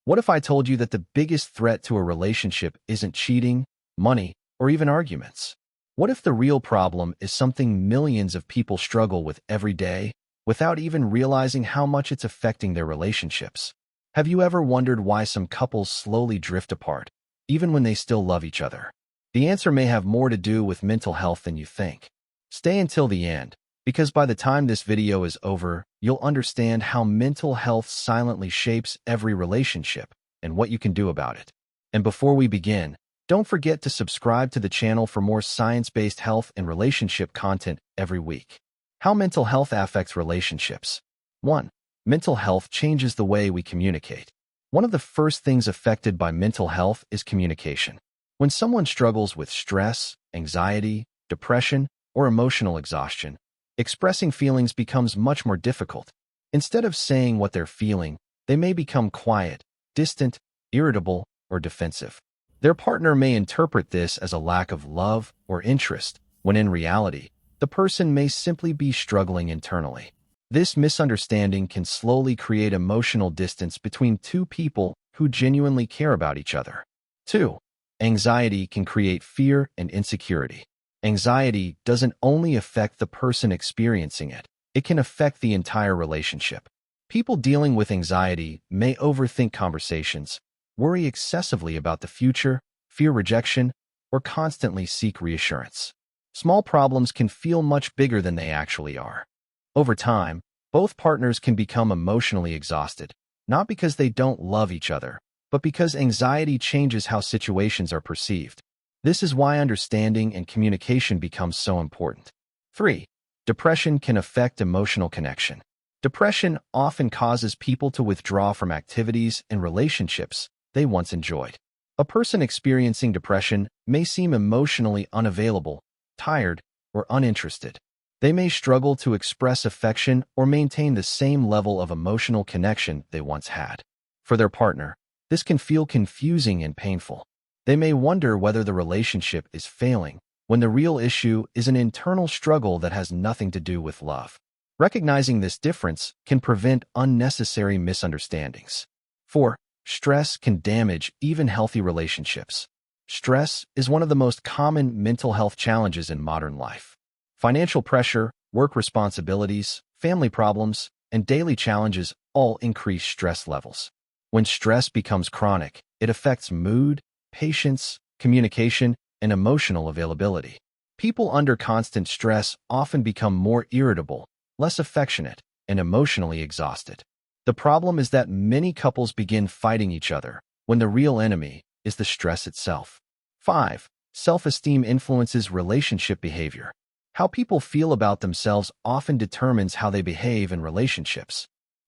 What if I told you that the biggest threat to a relationship isn't cheating, money, or even arguments? What if the real problem is something millions of people struggle with every day without even realizing how much it's affecting their relationships? Have you ever wondered why some couples slowly drift apart, even when they still love each other? The answer may have more to do with mental health than you think. Stay until the end, because by the time this video is over, you'll understand how mental health silently shapes every relationship and what you can do about it. And before we begin, don't forget to subscribe to the channel for more science-based health and relationship content every week. How mental health affects relationships. 1. Mental health changes the way we communicate. One of the first things affected by mental health is communication. When someone struggles with stress, anxiety, depression, or emotional exhaustion, expressing feelings becomes much more difficult. Instead of saying what they're feeling, they may become quiet, distant, irritable, or defensive. Their partner may interpret this as a lack of love or interest, when in reality, the person may simply be struggling internally. This misunderstanding can slowly create emotional distance between two people who genuinely care about each other. 2. Anxiety can create fear and insecurity. Anxiety doesn't only affect the person experiencing it, it can affect the entire relationship. People dealing with anxiety may overthink conversations, worry excessively about the future, fear rejection, or constantly seek reassurance. Small problems can feel much bigger than they actually are. Over time, both partners can become emotionally exhausted, not because they don't love each other, but because anxiety changes how situations are perceived. This is why understanding and communication becomes so important. 3. Depression can affect emotional connection. Depression often causes people to withdraw from activities and relationships they once enjoyed. A person experiencing depression may seem emotionally unavailable, tired, or uninterested. They may struggle to express affection or maintain the same level of emotional connection they once had. For their partner, this can feel confusing and painful. They may wonder whether the relationship is failing, when the real issue is an internal struggle that has nothing to do with love. Recognizing this difference can prevent unnecessary misunderstandings. 4. Stress can damage even healthy relationships. Stress is one of the most common mental health challenges in modern life. Financial pressure, work responsibilities, family problems, and daily challenges all increase stress levels. When stress becomes chronic, it affects mood, patience, communication, and emotional availability. People under constant stress often become more irritable, less affectionate, and emotionally exhausted. The problem is that many couples begin fighting each other when the real enemy is the stress itself. 5. Self-esteem influences relationship behavior. How people feel about themselves often determines how they behave in relationships.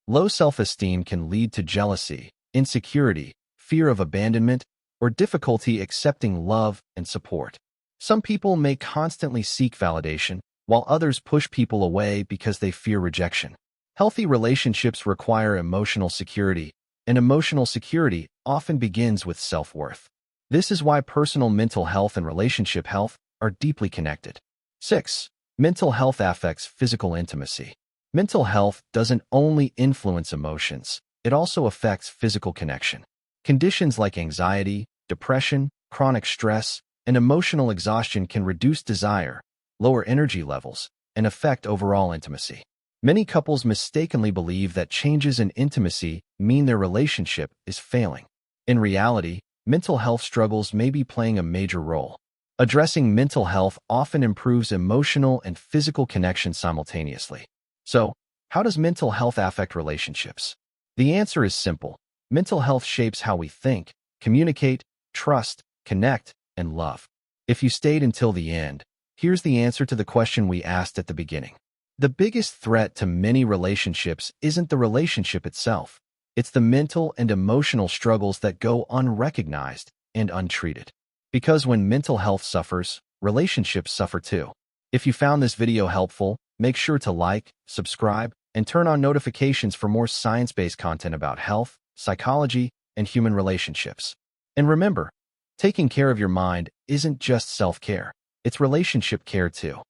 Low self-esteem can lead to jealousy, insecurity, fear of abandonment, or difficulty accepting love and support. Some people may constantly seek validation, while others push people away because they fear rejection. Healthy relationships require emotional security, and emotional security often begins with self-worth. This is why personal mental health and relationship health are deeply connected. 6. Mental health affects physical intimacy. Mental health doesn't only influence emotions, it also affects physical connection. Conditions like anxiety, depression, chronic stress, and emotional exhaustion can reduce desire, lower energy levels, and affect overall intimacy. Many couples mistakenly believe that changes in intimacy mean their relationship is failing. In reality, mental health struggles may be playing a major role. Addressing mental health often improves emotional and physical connection simultaneously. So, how does mental health affect relationships? The answer is simple. Mental health shapes how we think, communicate, trust, connect, and love. If you stayed until the end, here's the answer to the question we asked at the beginning. The biggest threat to many relationships isn't the relationship itself. It's the mental and emotional struggles that go unrecognized and untreated. Because when mental health suffers, relationships suffer too. If you found this video helpful, make sure to like, subscribe, and turn on notifications for more science-based content about health, psychology, and human relationships. And remember, taking care of your mind isn't just self-care, it's relationship care too.